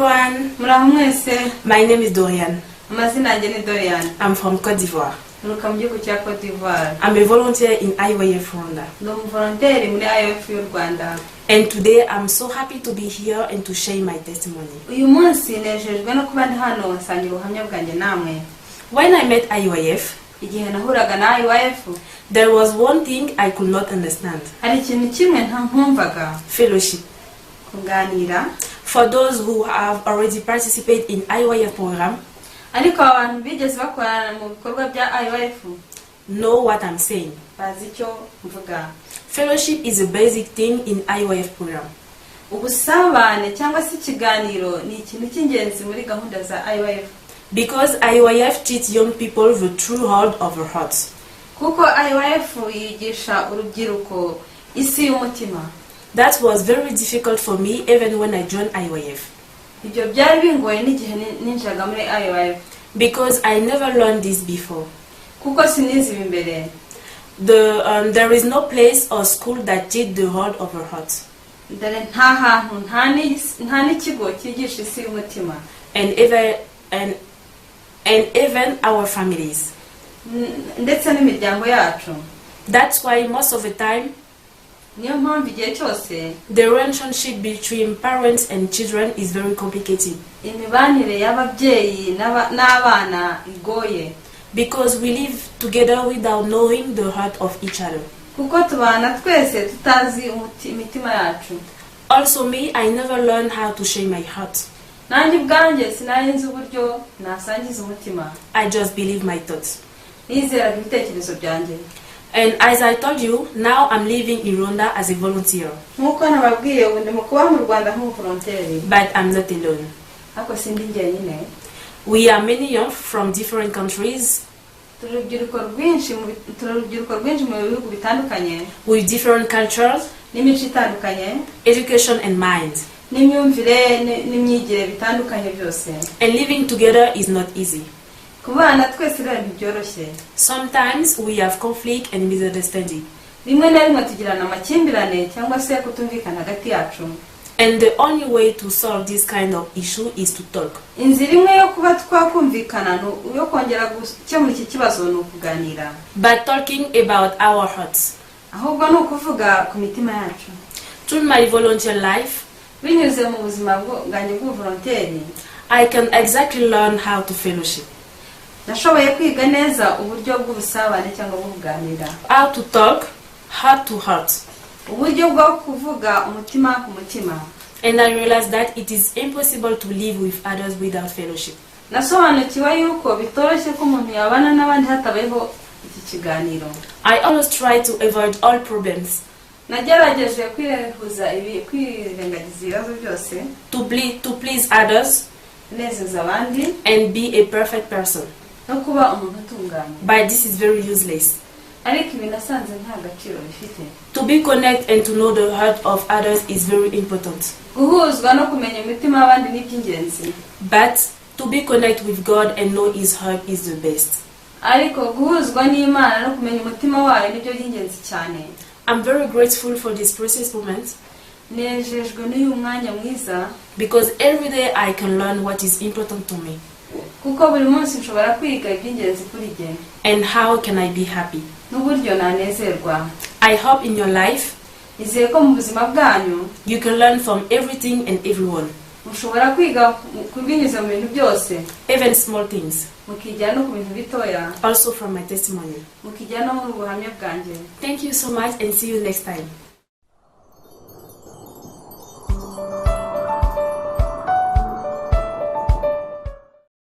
everyone. My name is Dorian. I'm from Côte d'Ivoire. I'm a volunteer in IYF Rwanda. And today I'm so happy to be here and to share my testimony. When I met IYF, there was one thing I could not understand. Fellowship. For those who have already participated in IYF program, know what I'm saying. Fellowship is a basic thing in IYF program. Because IYF teaches young people the true heart of their hearts. That was very difficult for me even when I joined IYF. Because I never learned this before. There is no place or school that teaches the heart of our heart. And even our families. That's why most of the time the relationship between parents and children is very complicated. Because we live together without knowing the heart of each other. Also me, I never learned how to share my heart. I just believe my thoughts. And as I told you, now I'm living in Rwanda as a volunteer. But I'm not alone. We are many young from different countries with different cultures, education and mind. And living together is not easy. Sometimes we have conflict and misunderstanding. And the only way to solve this kind of issue is to talk. But talking about our hearts. Through my volunteer life, I can exactly learn how to fellowship. How to talk heart to heart. And I realized that it is impossible to live with others without fellowship. I always try to avoid all problems. To please others and be a perfect person. But this is very useless. To be connected and to know the heart of others is very important. But to be connected with God and know His heart is the best. I'm very grateful for this precious moment. Because every day I can learn what is important to me. And how can I be happy? I hope in your life you can learn from everything and everyone. Even small things. Also from my testimony. Thank you so much and see you next time.